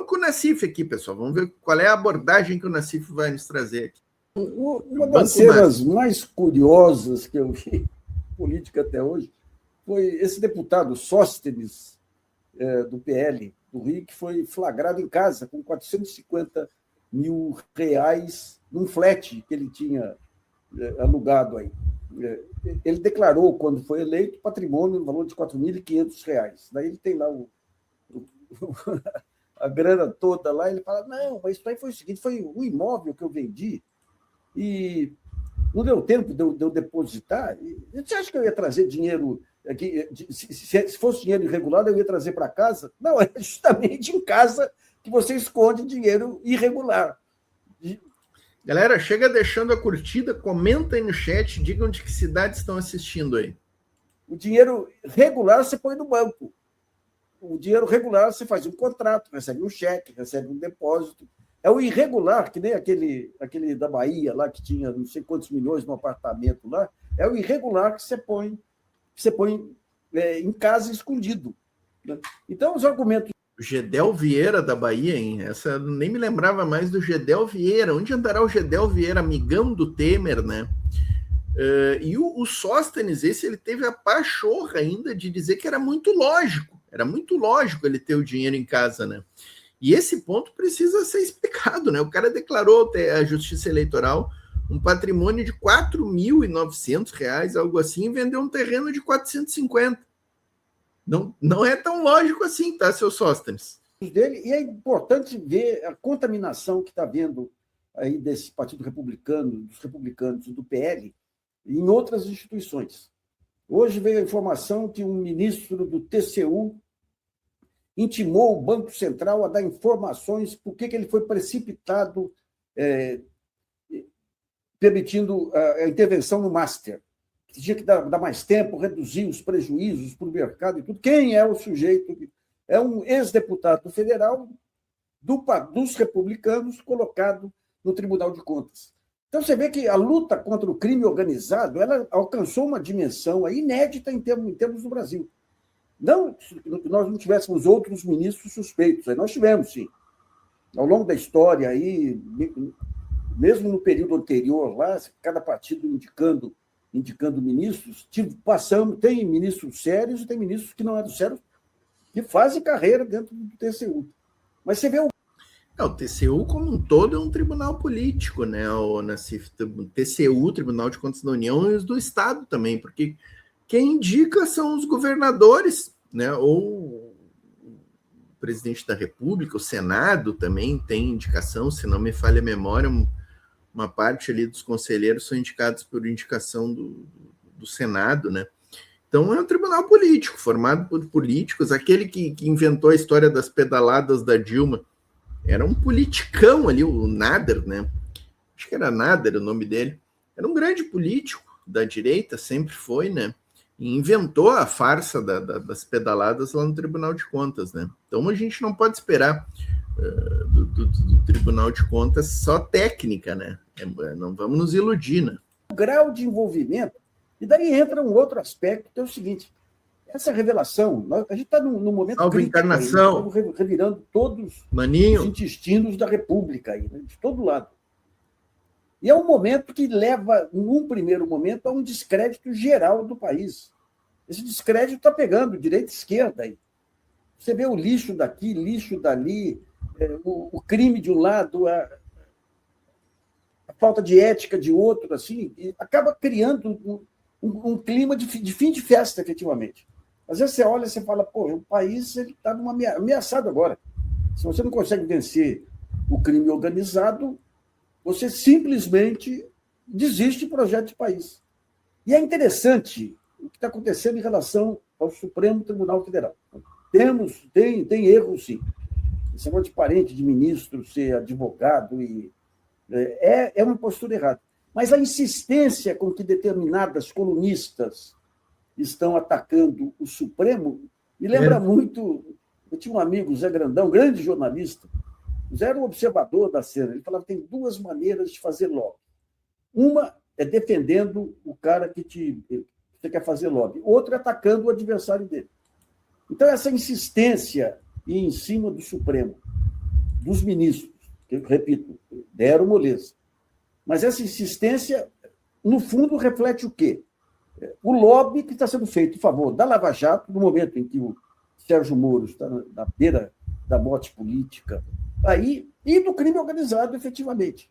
com o Nassif aqui, pessoal. Vamos ver qual é a abordagem que o Nassif vai nos trazer aqui. Uma das cenas mais curiosas que eu vi em política até hoje foi esse deputado Sóstenes, do PL do Rio, que foi flagrado em casa com R$450 mil num flat que ele tinha alugado aí. Ele declarou, quando foi eleito, patrimônio no valor de R$4.500. Daí ele tem lá a grana toda lá, ele fala, não, mas isso aí foi o seguinte, foi o imóvel que eu vendi e não deu tempo de eu depositar. Você acha que eu ia trazer dinheiro aqui? Se fosse dinheiro irregular, eu ia trazer para casa? Não, é justamente em casa que você esconde dinheiro irregular. Galera, chega deixando a curtida, comenta aí no chat, digam de que cidade estão assistindo aí. O dinheiro regular você põe no banco. O dinheiro regular você faz um contrato, recebe um cheque, recebe um depósito. É o irregular, que nem aquele da Bahia lá, que tinha não sei quantos milhões no apartamento lá, é o irregular que você põe em casa escondido. Então, os argumentos... O Gedel Vieira da Bahia, hein? Essa eu nem me lembrava mais do Gedel Vieira. Onde andará o Gedel Vieira, amigão do Temer, né? E o Sóstenes, ele teve a pachorra ainda de dizer que era muito lógico ele ter o dinheiro em casa, né? E esse ponto precisa ser explicado, né? O cara declarou à Justiça Eleitoral um patrimônio de R$4.900, algo assim, e vendeu um terreno de 450. Não é tão lógico assim, tá, seu Sóstenes? E é importante ver a contaminação que está havendo aí desse Partido Republicano, dos republicanos e do PL, em outras instituições. Hoje veio a informação que um ministro do TCU intimou o Banco Central a dar informações por que ele foi precipitado permitindo a intervenção no Master. Que tinha que dar mais tempo, reduzir os prejuízos para o mercado e tudo. Quem é o sujeito? É um ex-deputado federal dos republicanos colocado no Tribunal de Contas. Então, você vê que a luta contra o crime organizado ela alcançou uma dimensão inédita em termos do Brasil. Não que nós não tivéssemos outros ministros suspeitos, aí nós tivemos, sim. Ao longo da história, aí, mesmo no período anterior, lá, cada partido indicando ministros, tem ministros sérios e tem ministros que não eram sérios, que fazem carreira dentro do TCU. Mas você vê o TCU, como um todo, é um tribunal político, né, o Nassif? O TCU, Tribunal de Contas da União, e os do Estado também, porque quem indica são os governadores, né, ou o presidente da República, o Senado também tem indicação, se não me falha a memória, uma parte ali dos conselheiros são indicados por indicação do Senado, né? Então é um tribunal político, formado por políticos. Aquele que inventou a história das pedaladas da Dilma era um politicão ali, o Nader, né? Acho que era Nader o nome dele. Era um grande político da direita, sempre foi, né? E inventou a farsa das pedaladas lá no Tribunal de Contas, né? Então a gente não pode esperar do Tribunal de Contas só técnica, né? Não vamos nos iludir, né? O grau de envolvimento, e daí entra um outro aspecto, que é o seguinte, essa revelação, a gente está num momento crítico, encarnação. Aí, estamos revirando todos Maninho. os intestinos da República, aí, né? De todo lado. E é um momento que leva, num primeiro momento, a um descrédito geral do país. Esse descrédito está pegando direita e esquerda aí. Você vê o lixo daqui, lixo dali, o crime de um lado, a falta de ética de outro, assim, e acaba criando um clima de fim de festa, efetivamente. Às vezes você olha e você fala, pô, o país está ameaçado agora. Se você não consegue vencer o crime organizado, você simplesmente desiste do projeto de país. E é interessante o que está acontecendo em relação ao Supremo Tribunal Federal. Tem erros, sim. Esse negócio de parente de ministro ser advogado é uma postura errada. Mas a insistência com que determinadas colunistas estão atacando o Supremo me lembra muito... Eu tinha um amigo, Zé Grandão, grande jornalista. O Zé era um observador da cena. Ele falava que tem duas maneiras de fazer lobby. Uma é defendendo o cara que você quer fazer lobby. Outra é atacando o adversário dele. Então, essa insistência em cima do Supremo dos ministros, que, eu repito, deram moleza. Mas essa insistência, no fundo, reflete o quê? O lobby que está sendo feito em favor da Lava Jato, no momento em que o Sérgio Moro está na beira da morte política, aí, e do crime organizado, efetivamente.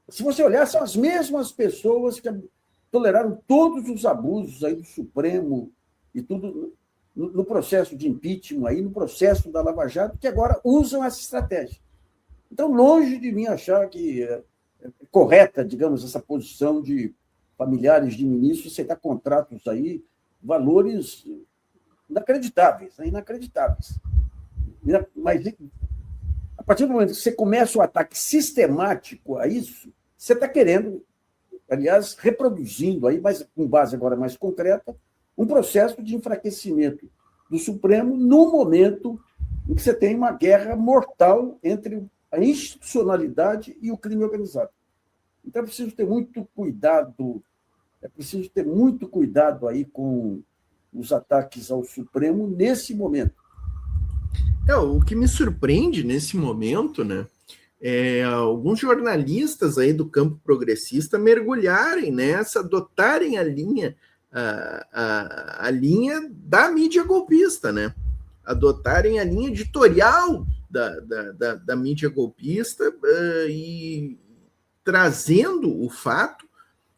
Se você olhar, são as mesmas pessoas que toleraram todos os abusos aí do Supremo e tudo no processo de impeachment, aí, no processo da Lava Jato, que agora usam essa estratégia. Então, longe de mim achar que é correta, digamos, essa posição de familiares de ministros aceitar contratos aí, valores inacreditáveis, né? Inacreditáveis. Mas, a partir do momento que você começa o ataque sistemático a isso, você está querendo, aliás, reproduzindo aí, mas com base agora mais concreta, um processo de enfraquecimento do Supremo no momento em que você tem uma guerra mortal entre a institucionalidade e o crime organizado. Então, é preciso ter muito cuidado aí com os ataques ao Supremo nesse momento. O que me surpreende nesse momento, né, é alguns jornalistas aí do campo progressista mergulharem nessa, adotarem a linha da mídia golpista, né? Adotarem a linha editorial da mídia golpista e trazendo o fato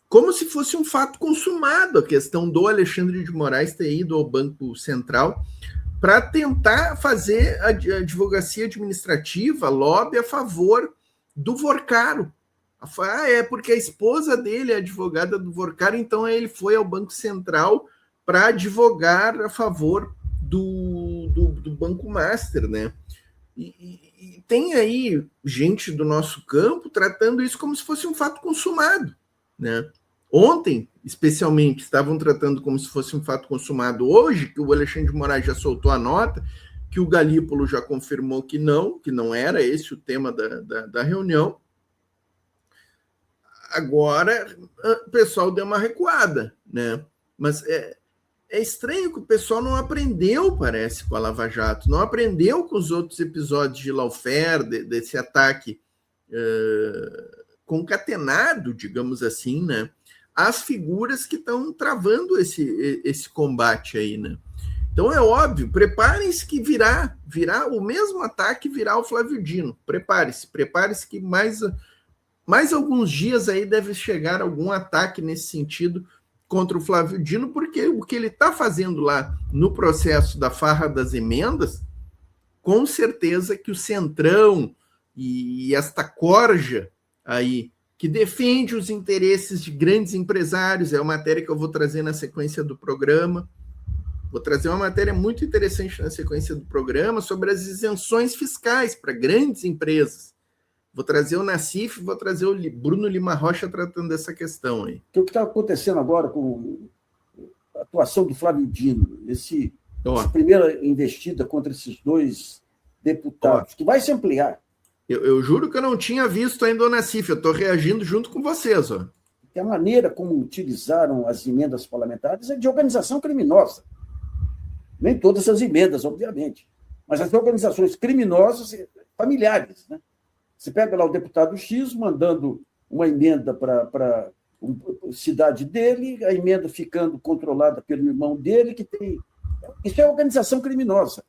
como se fosse um fato consumado, a questão do Alexandre de Moraes ter ido ao Banco Central para tentar fazer a advocacia administrativa, lobby a favor do Vorcaro. É porque a esposa dele é advogada do Vorcaro, então ele foi ao Banco Central para advogar a favor do Banco Master, né? E tem aí gente do nosso campo tratando isso como se fosse um fato consumado, né? Ontem, especialmente, estavam tratando como se fosse um fato consumado. Hoje, que o Alexandre de Moraes já soltou a nota, que o Galípolo já confirmou que não era esse o tema da reunião. Agora, o pessoal deu uma recuada, né? Mas é estranho que o pessoal não aprendeu, parece, com a Lava Jato, não aprendeu com os outros episódios de lawfare, desse ataque concatenado, digamos assim, né? As figuras que estão travando esse combate aí, né? Então é óbvio, preparem-se que virá o mesmo ataque, virá o Flávio Dino. Prepare-se que mais alguns dias aí deve chegar algum ataque nesse sentido contra o Flávio Dino, porque o que ele está fazendo lá no processo da farra das emendas, com certeza que o Centrão e esta corja aí, que defende os interesses de grandes empresários, é uma matéria que eu vou trazer na sequência do programa. Vou trazer uma matéria muito interessante na sequência do programa sobre as isenções fiscais para grandes empresas. Vou trazer o Nassif, vou trazer o Bruno Lima Rocha tratando dessa questão aí. O que está acontecendo agora com a atuação do Flávio Dino, essa primeira investida contra esses dois deputados, que vai se ampliar. Eu juro que eu não tinha visto ainda o Nassif, eu estou reagindo junto com vocês. Que a maneira como utilizaram as emendas parlamentares é de organização criminosa. Nem todas as emendas, obviamente, mas as organizações criminosas familiares, né? Você pega lá o deputado X mandando uma emenda para a cidade dele, a emenda ficando controlada pelo irmão dele, que tem... Isso é organização criminosa.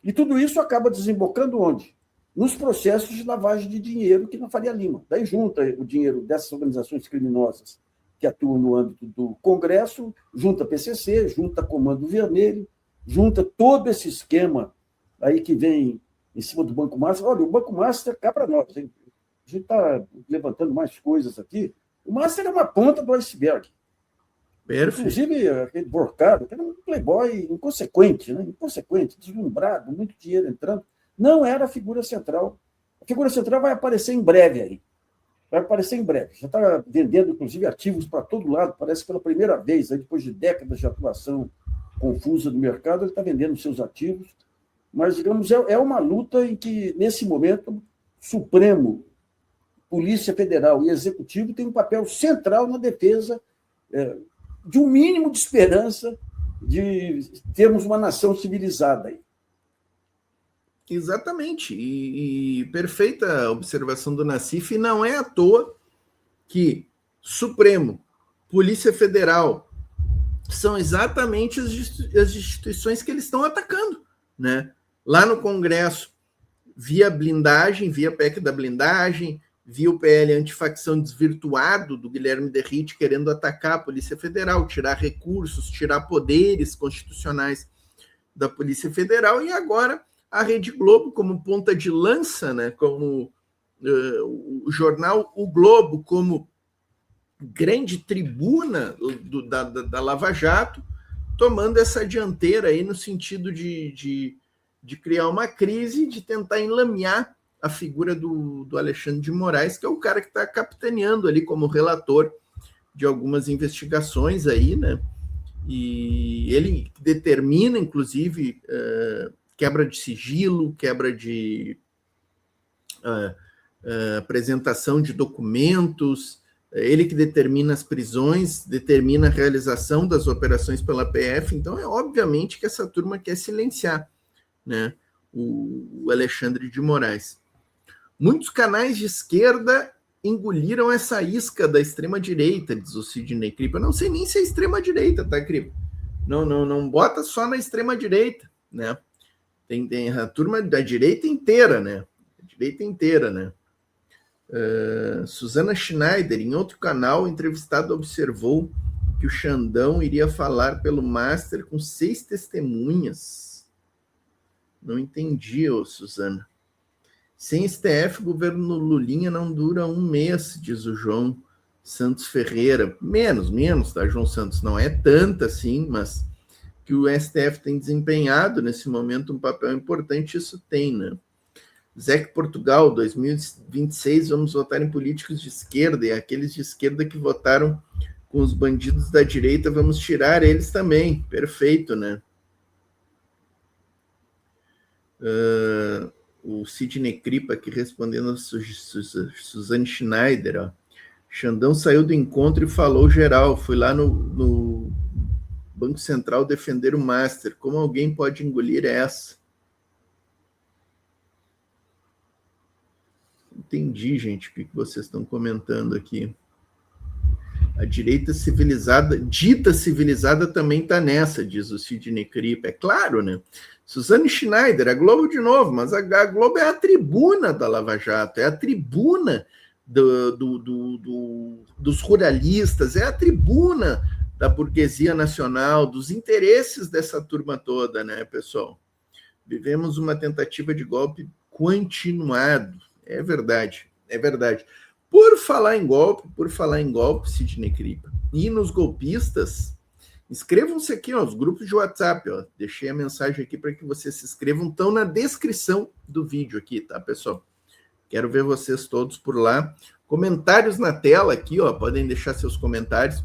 E tudo isso acaba desembocando onde? Nos processos de lavagem de dinheiro que na Faria Lima. Daí junta o dinheiro dessas organizações criminosas que atuam no âmbito do Congresso, junta PCC, junta Comando Vermelho, junta todo esse esquema aí que vem em cima do Banco Master. Olha, o Banco Master cá para nós, hein? A gente está levantando mais coisas aqui. O Master é uma ponta do iceberg. Perfeito. Inclusive, aquele Vorcaro, que era um playboy inconsequente, né? Inconsequente, deslumbrado, muito dinheiro entrando. Não era a figura central. A figura central vai aparecer em breve aí. Vai aparecer em breve. Já está vendendo, inclusive, ativos para todo lado. Parece que pela primeira vez, aí, depois de décadas de atuação confusa no mercado, ele está vendendo seus ativos. Mas, digamos, é uma luta em que, nesse momento, Supremo, Polícia Federal e Executivo têm um papel central na defesa de um mínimo de esperança de termos uma nação civilizada aí. Exatamente, e perfeita observação do Nassif, e não é à toa que Supremo, Polícia Federal, são exatamente as instituições que eles estão atacando, né? Lá no Congresso, via blindagem, via PEC da blindagem, via o PL antifacção desvirtuado do Guilherme Derrite querendo atacar a Polícia Federal, tirar recursos, tirar poderes constitucionais da Polícia Federal, e agora a Rede Globo como ponta de lança, né, como o jornal O Globo como grande tribuna da Lava Jato, tomando essa dianteira aí no sentido de criar uma crise, de tentar enlamear a figura do Alexandre de Moraes, que é o cara que está capitaneando ali como relator de algumas investigações aí, né? E ele determina, inclusive, quebra de sigilo, quebra de apresentação de documentos, ele que determina as prisões, determina a realização das operações pela PF, então é obviamente que essa turma quer silenciar, né, o Alexandre de Moraes. Muitos canais de esquerda engoliram essa isca da extrema-direita, diz o Sidney Kripa. Eu não sei nem se é extrema-direita, tá, Kripa? Não bota só na extrema-direita, né? Tem a turma da direita inteira, né? A direita inteira, né? Susana Schneider, em outro canal, entrevistado, observou que o Xandão iria falar pelo Master com 6 testemunhas. Não entendi, Susana. Sem STF, o governo Lulinha não dura um mês, diz o João Santos Ferreira. Menos, tá, João Santos? Não é tanto assim, mas que o STF tem desempenhado nesse momento um papel importante, isso tem, né? Zec Portugal, 2026, vamos votar em políticos de esquerda, e aqueles de esquerda que votaram com os bandidos da direita, vamos tirar eles também. Perfeito, né? O Sidney Kripa aqui respondendo a Suzane Schneider, ó. Xandão saiu do encontro e falou geral, fui lá no Banco Central defender o Master, como alguém pode engolir essa? Entendi, gente, o que vocês estão comentando aqui. A direita civilizada, dita civilizada, também está nessa, diz o Sidney Kripa. É claro, né? Suzane Schneider, a Globo de novo, mas a Globo é a tribuna da Lava Jato, é a tribuna dos ruralistas, é a tribuna da burguesia nacional, dos interesses dessa turma toda, né, pessoal? Vivemos uma tentativa de golpe continuado. É verdade, é verdade. Por falar em golpe, Sidney Kripa, e nos golpistas, inscrevam-se aqui, ó, os grupos de WhatsApp, ó. Deixei a mensagem aqui para que vocês se inscrevam, estão na descrição do vídeo aqui, tá, pessoal? Quero ver vocês todos por lá. Comentários na tela aqui, ó, podem deixar seus comentários.